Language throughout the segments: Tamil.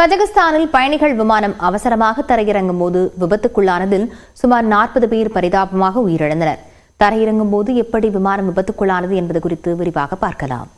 கஜகஸ்தானில் பயணிகள் விமானம் அவசரமாக தரையிறங்கும் போது விபத்துக்குள்ளானதில் சுமார் 40 பேர் பரிதாபமாக உயிரிழந்தனர். தரையிறங்கும் போது எப்படி விமானம் விபத்துக்குள்ளானது என்பது குறித்து விரிவாக பார்க்கலாம்.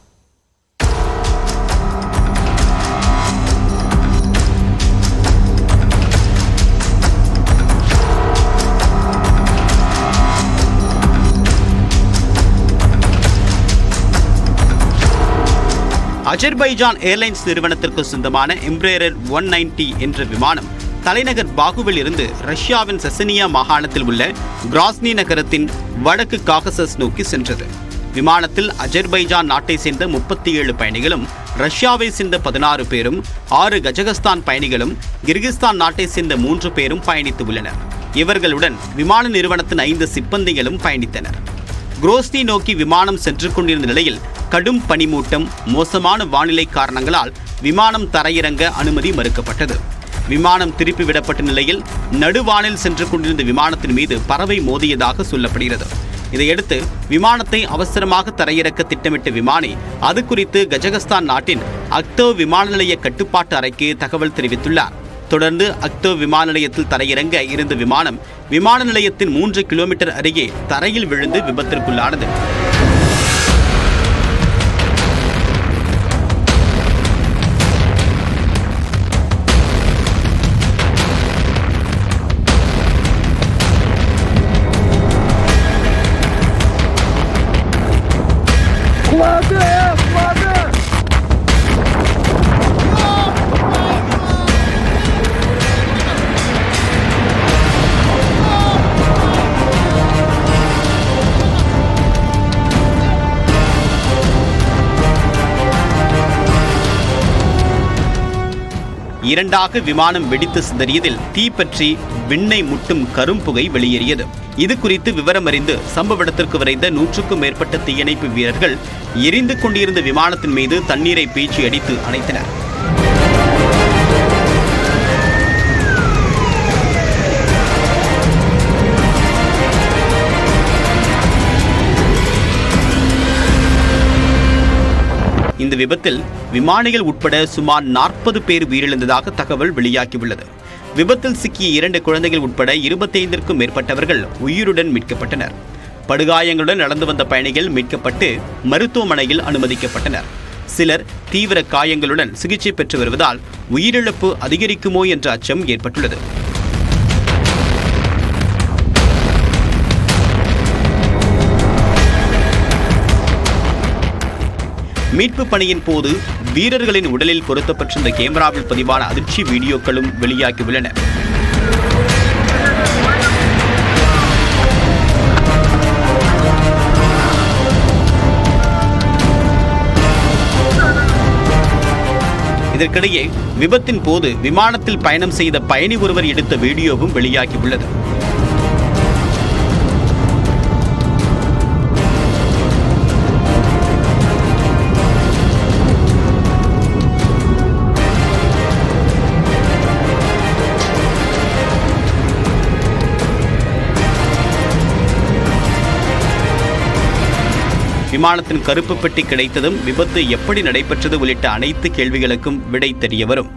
அஜர்பைஜான் ஏர்லைன்ஸ் நிறுவனத்திற்கு சொந்தமான எம்ப்ரேரர் 190 என்ற விமானம் தலைநகர் பாகுவில் இருந்து ரஷ்யாவின் செசனியா மாகாணத்தில் உள்ள கிராஸ்னி நகரத்தின் வடக்கு காகசஸ் நோக்கி சென்றது. விமானத்தில் அஜர்பைஜான் நாட்டை சேர்ந்த 37 பயணிகளும், ரஷ்யாவை சேர்ந்த 16 பேரும், 6 கஜகஸ்தான் பயணிகளும், கிர்கிஸ்தான் நாட்டை சேர்ந்த 3 பேரும் பயணித்து உள்ளனர். இவர்களுடன் விமான நிறுவனத்தின் 5 சிப்பந்திகளும் பயணித்தனர். குரோஸ்னி நோக்கி விமானம் சென்று கொண்டிருந்த நிலையில் கடும் பனிமூட்டம், மோசமான வானிலை காரணங்களால் விமானம் தரையிறங்க அனுமதி மறுக்கப்பட்டது. விமானம் திருப்பி விடப்பட்ட நிலையில் நடுவானில் சென்று கொண்டிருந்த விமானத்தின் மீது பறவை மோதியதாக சொல்லப்படுகிறது. இதையடுத்து விமானத்தை அவசரமாக தரையிறக்க திட்டமிட்ட விமானி அது குறித்து கஜகஸ்தான் நாட்டின் அக்தோ விமான நிலைய கட்டுப்பாட்டு அறைக்கு தகவல் தெரிவித்துள்ளார். தொடர்ந்து அக்தோ விமான நிலையத்தில் தரையிறங்க இருந்த விமானம் விமான நிலையத்தின் 3 கிலோமீட்டர் அருகே தரையில் விழுந்து விபத்திற்குள்ளானது. இரண்டாக விமானம் வெடித்து சிதறியதில் தீப்பற்றி விண்ணை முட்டும் கரும்புகை வெளியேறியது. இது குறித்து விவரம் அறிந்து சம்பவ இடத்திற்கு விரைந்த 100க்கும் மேற்பட்ட தீயணைப்பு வீரர்கள் எரிந்து கொண்டிருந்த விமானத்தின் மீது தண்ணீரை பீச்சி அடித்து அணைத்தனர். இந்த விபத்தில் விமானிகள் உட்பட சுமார் 40 பேர் உயிரிழந்ததாக தகவல் வெளியாகியுள்ளது. விபத்தில் சிக்கிய 2 குழந்தைகள் உட்பட 25க்கும் மேற்பட்டவர்கள் உயிருடன் மீட்கப்பட்டனர். படுகாயங்களுடன் நடந்து வந்த பயணிகள் மீட்கப்பட்டு மருத்துவமனையில் அனுமதிக்கப்பட்டனர். சிலர் தீவிர காயங்களுடன் சிகிச்சை பெற்று வருவதால் உயிரிழப்பு அதிகரிக்குமோ என்ற அச்சம் ஏற்பட்டுள்ளது. மீட்பு பணியின் போது வீரர்களின் உடலில் பொருத்தப்பட்டிருந்த கேமராவில் பதிவான அதிர்ச்சி வீடியோக்களும் வெளியாகியுள்ளன. இதற்கிடையே விபத்தின் போது விமானத்தில் பயணம் செய்த பயணி ஒருவர் எடுத்த வீடியோவும் வெளியாகியுள்ளது. விமானத்தின் கருப்பு பெட்டி கிடைத்ததும் விபத்து எப்படி நடைபெற்றது உள்ளிட்ட அனைத்து கேள்விகளுக்கும் விடை தெரிய வரும்.